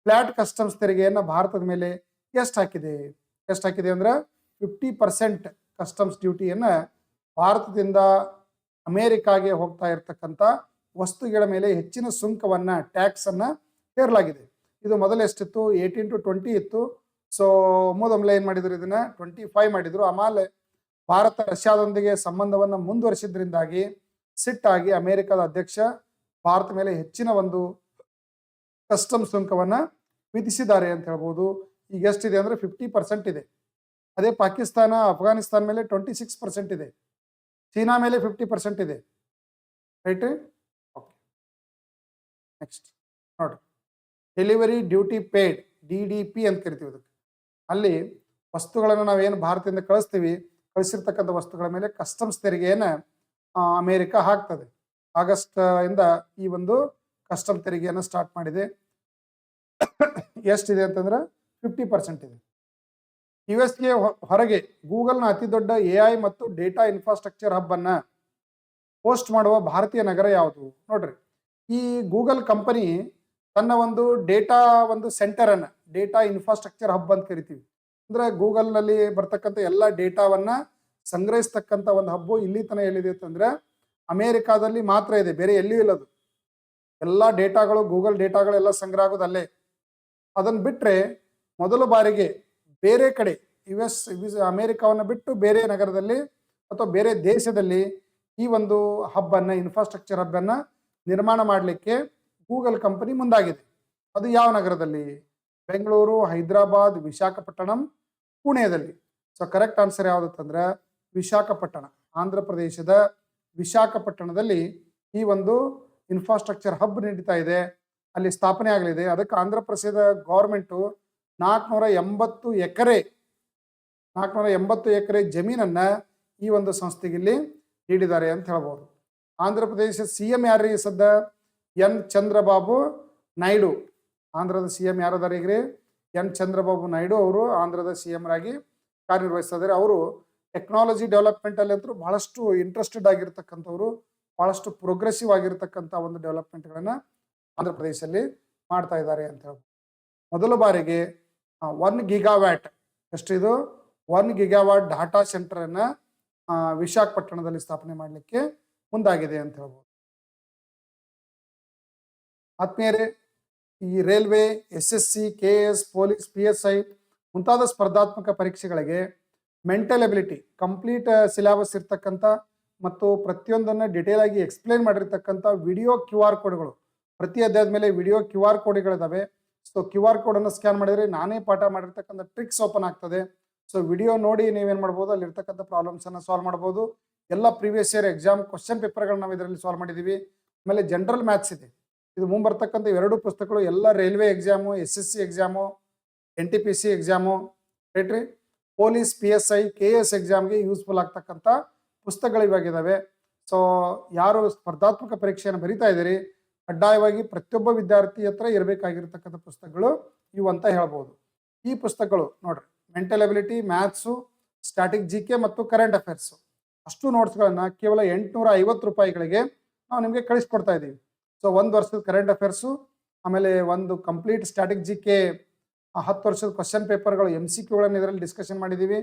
ಫ್ಲಾಟ್ ಕಸ್ಟಮ್ಸ್ ತೆರಿಗೆಯನ್ನು ಭಾರತದ ಮೇಲೆ ಎಷ್ಟು ಹಾಕಿದೆ ಅಂದ್ರೆ 50% ಕಸ್ಟಮ್ಸ್ ಡ್ಯೂಟಿಯನ್ನ ಭಾರತದಿಂದ ಅಮೆರಿಕಾಗೆ ಹೋಗ್ತಾ ಇರತಕ್ಕಂಥ ವಸ್ತುಗಳ ಮೇಲೆ ಹೆಚ್ಚಿನ ಸುಂಕವನ್ನ, ಟ್ಯಾಕ್ಸ್ ಅನ್ನ ಹೇರಲಾಗಿದೆ. ಇದು ಮೊದಲು ಎಷ್ಟಿತ್ತು? 18 to 20 ಇತ್ತು. ಸೊ ಮೊದಲ ಏನ್ ಮಾಡಿದ್ರು? ಇದನ್ನ 25 ಮಾಡಿದ್ರು. ಆಮೇಲೆ ಭಾರತ ರಷ್ಯಾದೊಂದಿಗೆ ಸಂಬಂಧವನ್ನ ಮುಂದುವರಿಸಿದ್ರಿಂದಾಗಿ ಸಿಟ್ಟಾಗಿ ಅಮೆರಿಕದ ಅಧ್ಯಕ್ಷ ಭಾರತ ಮೇಲೆ ಹೆಚ್ಚಿನ ಒಂದು ಕಸ್ಟಮ್ ಸುಂಕವನ್ನ ವಿಧಿಸಿದ್ದಾರೆ ಅಂತ ಹೇಳ್ಬೋದು. ಈಗ ಎಷ್ಟಿದೆ ಅಂದ್ರೆ 50% ಇದೆ. ಅದೇ ಪಾಕಿಸ್ತಾನ, ಅಫ್ಘಾನಿಸ್ತಾನ ಮೇಲೆ 26% ಇದೆ. ಚೀನಾ ಮೇಲೆ 50% ಇದೆ. ರೈಟ್? ಓಕೆ, ನೆಕ್ಸ್ಟ್ ನೋಡ್ರಿ, ಡೆಲಿವರಿ ಡ್ಯೂಟಿ ಪೇಡ್, DDP ಅಂತ ಕರಿತೀವಿ ಅದಕ್ಕೆ. ಅಲ್ಲಿ ವಸ್ತುಗಳನ್ನು ನಾವೇನು ಭಾರತದಿಂದ ಕಳಿಸಿರ್ತಕ್ಕಂಥ ವಸ್ತುಗಳ ಮೇಲೆ ಕಸ್ಟಮ್ಸ್ ತೆರಿಗೆಯನ್ನು ಅಮೆರಿಕ ಹಾಕ್ತದೆ. ಆಗಸ್ಟ್ ಇಂದ ಈ ಒಂದು ಕಸ್ಟಮ್ ತೆರಿಗೆಯನ್ನು ಸ್ಟಾರ್ಟ್ ಮಾಡಿದೆ. ಎಷ್ಟಿದೆ ಅಂತಂದ್ರೆ 50% ಇದೆ. USA ಹೊರಗೆ ಗೂಗಲ್ನ ಅತಿ ದೊಡ್ಡ AI ಮತ್ತು ಡೇಟಾ ಇನ್ಫ್ರಾಸ್ಟ್ರಕ್ಚರ್ ಹಬ್ ಅನ್ನ ಹೋಸ್ಟ್ ಮಾಡುವ ಭಾರತೀಯ ನಗರ ಯಾವುದು? ನೋಡ್ರಿ, ಈ ಗೂಗಲ್ ಕಂಪನಿ ತನ್ನ ಒಂದು ಡೇಟಾ ಒಂದು ಸೆಂಟರ್ ಅನ್ನ ಡೇಟಾ ಇನ್ಫ್ರಾಸ್ಟ್ರಕ್ಚರ್ ಹಬ್ ಅಂತ ಕರಿತೀವಿ. ಅಂದ್ರೆ ಗೂಗಲ್ ನಲ್ಲಿ ಬರ್ತಕ್ಕಂಥ ಎಲ್ಲ ಡೇಟಾವನ್ನ ಸಂಗ್ರಹಿಸ್ತಕ್ಕಂಥ ಒಂದು ಹಬ್ಬು ಇಲ್ಲಿ ತನ ಎಲ್ಲಿದೆ ಅಂತಂದ್ರೆ ಅಮೆರಿಕಾದಲ್ಲಿ ಮಾತ್ರ ಇದೆ, ಬೇರೆ ಎಲ್ಲಿಯೂ ಇಲ್ಲದು. ಎಲ್ಲ ಡೇಟಾಗಳು, ಗೂಗಲ್ ಡೇಟಾಗಳೆಲ್ಲ ಸಂಗ್ರಹ ಆಗೋದು ಅಲ್ಲೇ. ಅದನ್ನ ಬಿಟ್ರೆ ಮೊದಲ ಬಾರಿಗೆ ಬೇರೆ ಕಡೆ ಅಮೆರಿಕವನ್ನು ಬಿಟ್ಟು ಬೇರೆ ನಗರದಲ್ಲಿ ಅಥವಾ ಬೇರೆ ದೇಶದಲ್ಲಿ ಈ ಒಂದು ಹಬ್ ಅನ್ನ, ಇನ್ಫ್ರಾಸ್ಟ್ರಕ್ಚರ್ ಹಬ್ ಅನ್ನ ನಿರ್ಮಾಣ ಮಾಡಲಿಕ್ಕೆ ಗೂಗಲ್ ಕಂಪನಿ ಮುಂದಾಗಿದೆ. ಅದು ಯಾವ ನಗರದಲ್ಲಿ? ಬೆಂಗಳೂರು, ಹೈದರಾಬಾದ್, ವಿಶಾಖಪಟ್ಟಣಂ, ಪುಣೆದಲ್ಲಿ. ಸೊ ಕರೆಕ್ಟ್ ಆನ್ಸರ್ ಯಾವ್ದಂದ್ರೆ ವಿಶಾಖಪಟ್ಟಣ. ಆಂಧ್ರ ಪ್ರದೇಶದ ವಿಶಾಖಪಟ್ಟಣದಲ್ಲಿ ಈ ಒಂದು ಇನ್ಫ್ರಾಸ್ಟ್ರಕ್ಚರ್ ಹಬ್ ನಡೀತಾ ಇದೆ, ಅಲ್ಲಿ ಸ್ಥಾಪನೆ ಆಗಲಿದೆ. ಅದಕ್ಕೆ ಆಂಧ್ರ ಪ್ರದೇಶದ ಗೌರ್ಮೆಂಟು 480 ಎಕರೆ ಜಮೀನನ್ನ ಈ ಒಂದು ಸಂಸ್ಥೆಗೆ ಇಲ್ಲಿ ನೀಡಿದ್ದಾರೆ ಅಂತ ಹೇಳ್ಬೋದು. ಆಂಧ್ರ ಪ್ರದೇಶ CM ಯಾರ್ರಿ ಸದ್ದ? ಎನ್ ಚಂದ್ರಬಾಬು ನಾಯ್ಡು. ಆಂಧ್ರದ CM ಯಾರದಾರ ಈಗ್ರಿ? ಎನ್ ಚಂದ್ರಬಾಬು ನಾಯ್ಡು ಅವರು ಆಂಧ್ರದ CM ರಾಗಿ ಕಾರ್ಯನಿರ್ವಹಿಸ್ತಾ ಇದ್ದಾರೆ. ಅವರು ಟೆಕ್ನಾಲಜಿ ಡೆವಲಪ್ಮೆಂಟ್ ಅಲ್ಲಿ ಅಂತೂ ಬಹಳಷ್ಟು ಇಂಟ್ರೆಸ್ಟೆಡ್ ಆಗಿರ್ತಕ್ಕಂಥವ್ರು, ಬಹಳಷ್ಟು ಪ್ರೋಗ್ರೆಸಿವ್ ಆಗಿರ್ತಕ್ಕಂಥ ಒಂದು ಡೆವಲಪ್ಮೆಂಟ್ಗಳನ್ನ ಆಂಧ್ರ ಪ್ರದೇಶದಲ್ಲಿ ಮಾಡ್ತಾ ಇದ್ದಾರೆ ಅಂತ ಹೇಳ್ಬೋದು. ಮೊದಲ ಬಾರಿಗೆ 1 ಗಿಗಾವ್ಯಾಟ್, ಎಷ್ಟಿದು? 1 ಗಿಗಾವ್ಯಾಟ್ ಡಾಟಾ ಸೆಂಟರ್ ಅನ್ನ ವಿಶಾಖಪಟ್ಟಣದಲ್ಲಿ ಸ್ಥಾಪನೆ ಮಾಡಲಿಕ್ಕೆ ಮುಂದಾಗಿದೆ ಅಂತ ಹೇಳ್ಬೋದು. ಆತ್ಮೀಯರೇ, ಈ railway, SSC, KS, police, PSI ಮುಂತಾದ ಸ್ಪರ್ಧಾತ್ಮಕ ಪರೀಕ್ಷೆಗಳಿಗೆ ಮೆಂಟಲ್ ಎಬಿಲಿಟಿ, ಕಂಪ್ಲೀಟ್ ಸಿಲೆಬಸ್ ಇರ್ತಕ್ಕಂಥ ಮತ್ತು ಪ್ರತಿಯೊಂದನ್ನ ಡಿಟೇಲ್ ಆಗಿ ಎಕ್ಸ್ಪ್ಲೇನ್ ಮಾಡಿರ್ತಕ್ಕಂಥ ವಿಡಿಯೋ QR ಕೋಡ್ಗಳು, ಪ್ರತಿ ಅಧ್ಯಾಯದ ಮೇಲೆ ವಿಡಿಯೋ QR ಕೋಡ್ಗಳಿದಾವೆ. ಸೊ QR ಕೋಡ್ ಅನ್ನು ಸ್ಕ್ಯಾನ್ ಮಾಡಿದ್ರೆ ನಾನೇ ಪಾಠ ಮಾಡಿರ್ತಕ್ಕಂಥ ಟ್ರಿಕ್ಸ್ ಓಪನ್ ಆಗ್ತದೆ. ಸೊ ವಿಡಿಯೋ ನೋಡಿ ನೀವೇನ್ ಮಾಡ್ಬೋದು, ಅಲ್ಲಿ ಇರ್ತಕ್ಕಂಥ ಪ್ರಾಬ್ಲಮ್ಸ್ ಅನ್ನ ಸಾಲ್ವ್ ಮಾಡ್ಬೋದು. ಎಲ್ಲ ಪ್ರೀವಿಯಸ್ ಇಯರ್ ಎಕ್ಸಾಮ್ ಕ್ವಶನ್ ಪೇಪರ್ಗಳನ್ನ ನಾವು ಇದರಲ್ಲಿ ಸಾಲ್ವ್ ಮಾಡಿದೀವಿ. ಆಮೇಲೆ ಜನರಲ್ ಮ್ಯಾಥ್ಸ್ ಇದೆ. ಇದು ಮುಂಬರ್ತಕ್ಕಂಥ 2 ಪುಸ್ತಕಗಳು ಎಲ್ಲ railway exam, SSC exam, NTPC exam, ರೈಟ್ರಿ, ಪೊಲೀಸ್, PSI, KS ಎಕ್ಸಾಮ್ಗೆ ಯೂಸ್ಫುಲ್ ಆಗ್ತಕ್ಕಂಥ ಪುಸ್ತಕಗಳು ಇವಾಗಿದ್ದಾವೆ. ಸೊ ಯಾರು ಸ್ಪರ್ಧಾತ್ಮಕ ಪರೀಕ್ಷೆಯನ್ನು ಬರೀತಾ ಇದ್ದೀರಿ, ಕಡ್ಡಾಯವಾಗಿ ಪ್ರತಿಯೊಬ್ಬ ವಿದ್ಯಾರ್ಥಿ ಹತ್ರ ಇರಬೇಕಾಗಿರ್ತಕ್ಕಂಥ ಪುಸ್ತಕಗಳು ಇವು ಅಂತ ಹೇಳ್ಬೋದು. ಈ ಪುಸ್ತಕಗಳು ನೋಡ್ರಿ, mental ability, maths, static GK ಮತ್ತು ಕರೆಂಟ್ ಅಫೇರ್ಸ್ ಅಷ್ಟು ನೋಟ್ಸ್ಗಳನ್ನ ಕೇವಲ 850 ರೂಪಾಯಿಗಳಿಗೆ ನಾವು ನಿಮಗೆ ಕಳಿಸ್ಕೊಡ್ತಾ ಇದ್ದೀವಿ. ಸೊ 1 ವರ್ಷದ ಕರೆಂಟ್ ಅಫೇರ್ಸು, ಆಮೇಲೆ ಒಂದು ಕಂಪ್ಲೀಟ್ ಸ್ಟ್ಯಾಟಿಕ್ GK 10 ವರ್ಷದ ಕ್ವಶನ್ ಪೇಪರ್ಗಳು MCQಗಳನ್ನು ಇದರಲ್ಲಿ ಡಿಸ್ಕಷನ್ ಮಾಡಿದ್ದೀವಿ.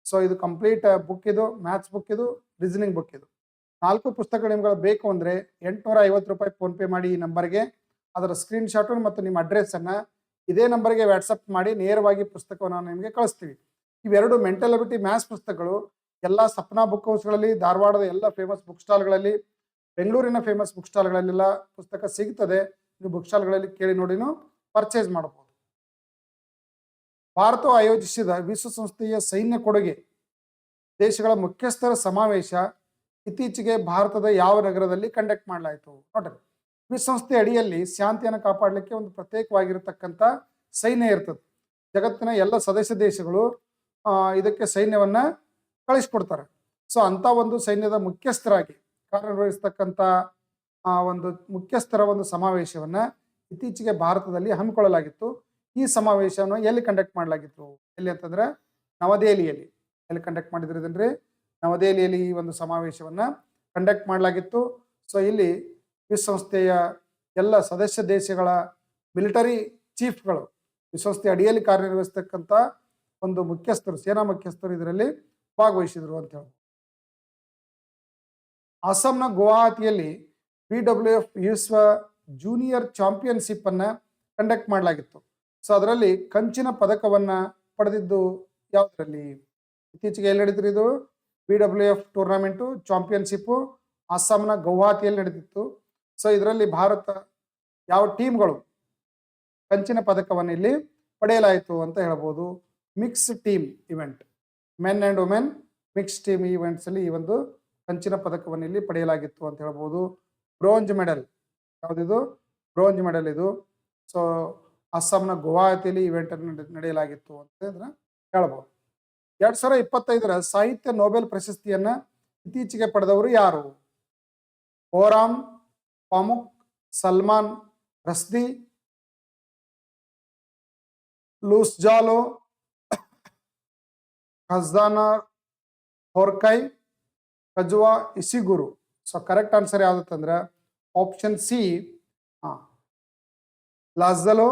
ಸೊ ಇದು ಕಂಪ್ಲೀಟ್ ಬುಕ್, ಇದು ಮ್ಯಾಥ್ಸ್ ಬುಕ್, ಇದು ರೀಸನಿಂಗ್ ಬುಕ್. ಇದು 4 ಪುಸ್ತಕಗಳು ನಿಮ್ಗಳು ಬೇಕು ಅಂದರೆ ₹850 ಫೋನ್ ಪೇ ಮಾಡಿ ಈ ನಂಬರ್ಗೆ. ಅದರ ಸ್ಕ್ರೀನ್ಶಾಟ್ ಮತ್ತು ನಿಮ್ಮ ಅಡ್ರೆಸ್ಸನ್ನು ಇದೇ ನಂಬರ್ಗೆ ವಾಟ್ಸಪ್ ಮಾಡಿ ನೇರವಾಗಿ ಪುಸ್ತಕವನ್ನು ನಾವು ನಿಮಗೆ ಕಳಿಸ್ತೀವಿ. ಇವೆರಡು ಮೆಂಟಲ್ ಅಬಿಲಿಟಿ ಮ್ಯಾಥ್ಸ್ ಪುಸ್ತಕಗಳು ಎಲ್ಲ ಸಪ್ನಾ ಬುಕ್ ಹೌಸ್ಗಳಲ್ಲಿ, ಧಾರವಾಡದ ಎಲ್ಲ ಫೇಮಸ್ ಬುಕ್ ಸ್ಟಾಲ್ಗಳಲ್ಲಿ, ಬೆಂಗಳೂರಿನ ಫೇಮಸ್ ಬುಕ್ ಸ್ಟಾಲ್ಗಳಲ್ಲೆಲ್ಲ ಪುಸ್ತಕ ಸಿಗ್ತದೆ. ನೀವು ಬುಕ್ ಸ್ಟಾಲ್ಗಳಲ್ಲಿ ಕೇಳಿ ನೋಡಿನೂ ಪರ್ಚೇಸ್ ಮಾಡಬಹುದು. ಭಾರತವು ಆಯೋಜಿಸಿದ ವಿಶ್ವಸಂಸ್ಥೆಯ ಸೈನ್ಯ ಕೊಡುಗೆ ದೇಶಗಳ ಮುಖ್ಯಸ್ಥರ ಸಮಾವೇಶ ಇತ್ತೀಚೆಗೆ ಭಾರತದ ಯಾವ ನಗರದಲ್ಲಿ ಕಂಡಕ್ಟ್ ಮಾಡಲಾಯಿತು? ನೋಡ್ರಿ, ವಿಶ್ವಸಂಸ್ಥೆ ಅಡಿಯಲ್ಲಿ ಶಾಂತಿಯನ್ನು ಕಾಪಾಡಲಿಕ್ಕೆ ಒಂದು ಪ್ರತ್ಯೇಕವಾಗಿರತಕ್ಕಂಥ ಸೈನ್ಯ ಇರ್ತದೆ. ಜಗತ್ತಿನ ಎಲ್ಲ ಸದಸ್ಯ ದೇಶಗಳು ಇದಕ್ಕೆ ಸೈನ್ಯವನ್ನ ಕಳಿಸ್ಕೊಡ್ತಾರೆ. ಸೊ ಅಂತ ಒಂದು ಸೈನ್ಯದ ಮುಖ್ಯಸ್ಥರಾಗಿ ಕಾರ್ಯನಿರ್ವಹಿಸ್ತಕ್ಕಂಥ ಒಂದು ಮುಖ್ಯಸ್ಥರ ಒಂದು ಸಮಾವೇಶವನ್ನ ಇತ್ತೀಚೆಗೆ ಭಾರತದಲ್ಲಿ ಹಮ್ಮಿಕೊಳ್ಳಲಾಗಿತ್ತು. ಈ ಸಮಾವೇಶವನ್ನು ಎಲ್ಲಿ ಕಂಡಕ್ಟ್ ಮಾಡಲಾಗಿತ್ತು? ಎಲ್ಲಿ ಅಂತಂದ್ರೆ ನವದೆಹಲಿಯಲ್ಲಿ. ಎಲ್ಲಿ ಕಂಡಕ್ಟ್ ಮಾಡಿದ್ರಿ? ನವದೆಹಲಿಯಲ್ಲಿ ಈ ಒಂದು ಸಮಾವೇಶವನ್ನ ಕಂಡಕ್ಟ್ ಮಾಡಲಾಗಿತ್ತು. ಸೊ ಇಲ್ಲಿ ವಿಶ್ವಸಂಸ್ಥೆಯ ಎಲ್ಲ ಸದಸ್ಯ ದೇಶಗಳ ಮಿಲಿಟರಿ ಚೀಫ್ಗಳು, ವಿಶ್ವಸಂಸ್ಥೆ ಅಡಿಯಲ್ಲಿ ಕಾರ್ಯನಿರ್ವಹಿಸ್ತಕ್ಕಂಥ ಒಂದು ಮುಖ್ಯಸ್ಥರು, ಸೇನಾ ಮುಖ್ಯಸ್ಥರು ಇದರಲ್ಲಿ ಭಾಗವಹಿಸಿದ್ರು ಅಂತ ಹೇಳ್ಬೋದು. ಅಸ್ಸಾಂನ ಗುವಾಹತಿಯಲ್ಲಿ BWF ವಿಶ್ವ ಜೂನಿಯರ್ ಚಾಂಪಿಯನ್ಶಿಪ್ ಅನ್ನ ಕಂಡಕ್ಟ್ ಮಾಡಲಾಗಿತ್ತು. ಸೊ ಅದರಲ್ಲಿ ಕಂಚಿನ ಪದಕವನ್ನ ಪಡೆದಿದ್ದು ಯಾವುದರಲ್ಲಿ? ಇತ್ತೀಚೆಗೆ ಎಲ್ಲಿ ನಡೆದಿತ್ತು ಇದು? BWF ಟೂರ್ನಮೆಂಟು ಚಾಂಪಿಯನ್ಶಿಪ್ ಅಸ್ಸಾಂನ ಗುವಾಹತಿಯಲ್ಲಿ ನಡೆದಿತ್ತು. ಸೊ ಇದರಲ್ಲಿ ಭಾರತ ಯಾವ ಟೀಮ್ಗಳು ಕಂಚಿನ ಪದಕವನ್ನು ಇಲ್ಲಿ ಪಡೆಯಲಾಯಿತು ಅಂತ ಹೇಳ್ಬೋದು. Mix team event, men and women mix team events ಅಲ್ಲಿ ಈ ಒಂದು ಕಂಚಿನ ಪದಕವನ್ನು ಇಲ್ಲಿ ಪಡೆಯಲಾಗಿತ್ತು ಅಂತ ಹೇಳ್ಬೋದು. ಬ್ರೋಂಜ್ ಮೆಡಲ್ ಯಾವುದಿದು? ಬ್ರೋಂಜ್ ಮೆಡಲ್ ಇದು. ಸೊ ಅಸ್ಸಾಂನ ಗುವಾಹತಿಯಲ್ಲಿ ಇವೆಂಟ್ ಅನ್ನು ನಡೆಯಲಾಗಿತ್ತು ಅಂತ ಹೇಳ್ಬೋದು. 2025ರ ಸಾಹಿತ್ಯ ನೊಬೆಲ್ ಪ್ರಶಸ್ತಿಯನ್ನ ಇತ್ತೀಚೆಗೆ ಪಡೆದವರು ಯಾರು? Orhan Pamuk, Salman Rushdie, Laszlo, Krasznahorkai, Kazuo Ishiguro. So correct answer ಯಾವುದಂದ್ರೆ option C, Laszlo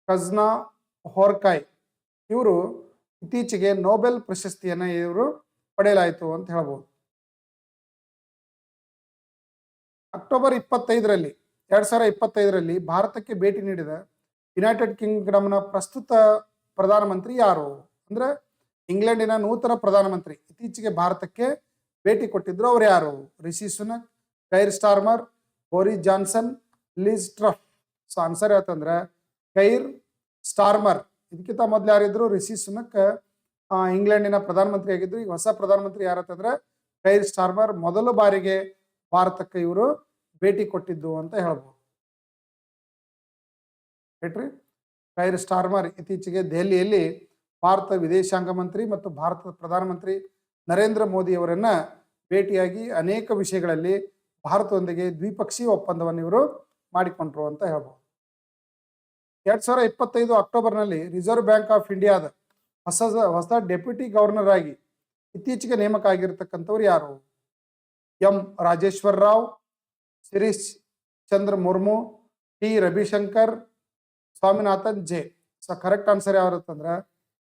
Krasznahorkai. ಇವರು ಇತ್ತೀಚೆಗೆ ನೊಬೆಲ್ ಪ್ರಶಸ್ತಿಯನ್ನ ಇವರು ಪಡೆಯಲಾಯಿತು ಅಂತ ಹೇಳ್ಬೋದು. ಅಕ್ಟೋಬರ್ 25ರಲ್ಲಿ 2025ರಲ್ಲಿ ಭಾರತಕ್ಕೆ ಭೇಟಿ ನೀಡಿದ ಯುನೈಟೆಡ್ ಕಿಂಗ್ಡಮ್ನ ಪ್ರಸ್ತುತ ಪ್ರಧಾನಮಂತ್ರಿ ಯಾರು? ಅಂದ್ರೆ ಇಂಗ್ಲೆಂಡಿನ ನೂತನ ಪ್ರಧಾನಮಂತ್ರಿ ಇತ್ತೀಚೆಗೆ ಭಾರತಕ್ಕೆ ಭೇಟಿ ಕೊಟ್ಟಿದ್ರು. ಅವ್ರು ಯಾರು? Rishi Sunak, Keir Starmer, Boris Johnson, Liz Truss. So answer ಯಾವತ್ತಂದ್ರೆ ಕೈರ್ ಸ್ಟಾರ್ಮರ್. ಇದಕ್ಕಿಂತ ಮೊದಲು ಯಾರಿದ್ರು? ರಿಷಿ ಸುನಕ್ ಇಂಗ್ಲೆಂಡಿನ ಪ್ರಧಾನಮಂತ್ರಿ ಆಗಿದ್ರು. ಈಗ ಹೊಸ ಪ್ರಧಾನಮಂತ್ರಿ ಯಾರಂತಂದ್ರೆ ಕೈರ್ ಸ್ಟಾರ್ಮರ್. ಮೊದಲ ಬಾರಿಗೆ ಭಾರತಕ್ಕೆ ಇವರು ಭೇಟಿ ಕೊಟ್ಟಿದ್ದು ಅಂತ ಹೇಳ್ಬೋದು. ಹೇಳ್ರಿ, ಕೈರ್ ಸ್ಟಾರ್ಮರ್ ಇತ್ತೀಚೆಗೆ ದೆಹಲಿಯಲ್ಲಿ ಭಾರತ ವಿದೇಶಾಂಗ ಮಂತ್ರಿ ಮತ್ತು ಭಾರತದ ಪ್ರಧಾನಮಂತ್ರಿ ನರೇಂದ್ರ ಮೋದಿ ಅವರನ್ನ ಭೇಟಿಯಾಗಿ ಅನೇಕ ವಿಷಯಗಳಲ್ಲಿ ಭಾರತದೊಂದಿಗೆ ದ್ವಿಪಕ್ಷೀಯ ಒಪ್ಪಂದವನ್ನು ಇವರು ಮಾಡಿಕೊಂಡ್ರು ಅಂತ ಹೇಳ್ಬೋದು. 2025 ಅಕ್ಟೋಬರ್ನಲ್ಲಿ ರಿಸರ್ವ್ ಬ್ಯಾಂಕ್ ಆಫ್ ಇಂಡಿಯಾದ ಹೊಸ ಡೆಪ್ಯೂಟಿ ಗವರ್ನರ್ ಆಗಿ ಇತ್ತೀಚೆಗೆ ನೇಮಕ ಆಗಿರತಕ್ಕಂಥವ್ರು ಯಾರು? M Rajeshwar Rao, Shirish Chandra Murmu, T Ravishankar, Swaminathan J. So correct answer ಯಾವ್ದಂದ್ರೆ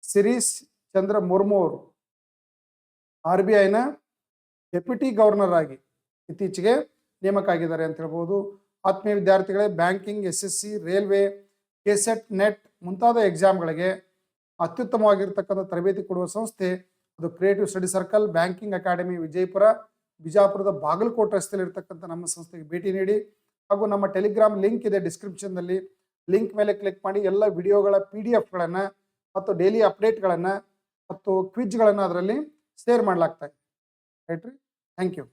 ಶಿರೀಶ್ ಚಂದ್ರ ಮುರ್ಮು ಅವರು RBIನ ಡೆಪ್ಯೂಟಿ ಗವರ್ನರ್ ಆಗಿ ಇತ್ತೀಚೆಗೆ ನೇಮಕ ಆಗಿದ್ದಾರೆ ಅಂತ ಹೇಳ್ಬೋದು. ಆತ್ಮೀಯ ವಿದ್ಯಾರ್ಥಿಗಳೇ, banking, SSC, railway, KSET, net ಮುಂತಾದ ಎಕ್ಸಾಮ್ಗಳಿಗೆ ಅತ್ಯುತ್ತಮವಾಗಿರ್ತಕ್ಕಂಥ ತರಬೇತಿ ಕೊಡುವ ಸಂಸ್ಥೆ ಅದು creative study circle banking academy Vijayapura, ಬಿಜಾಪುರದ ಬಾಗಲಕೋಟೆ ರಸ್ತೆಯಲ್ಲಿ ಇರ್ತಕ್ಕಂಥ ನಮ್ಮ ಸಂಸ್ಥೆಗೆ ಭೇಟಿ ನೀಡಿ. ಹಾಗೂ ನಮ್ಮ ಟೆಲಿಗ್ರಾಮ್ ಲಿಂಕ್ ಇದೆ ಡಿಸ್ಕ್ರಿಪ್ಷನ್ನಲ್ಲಿ. ಲಿಂಕ್ ಮೇಲೆ ಕ್ಲಿಕ್ ಮಾಡಿ ಎಲ್ಲ ವಿಡಿಯೋಗಳ PDF ಮತ್ತು ಡೈಲಿ ಅಪ್ಡೇಟ್ಗಳನ್ನು ಮತ್ತು ಕ್ವಿಜ್ಗಳನ್ನು ಅದರಲ್ಲಿ ಶೇರ್ ಮಾಡಲಾಗ್ತಾ ಇದೆ. ರೈಟ್ ರೀ, ಥ್ಯಾಂಕ್ ಯು.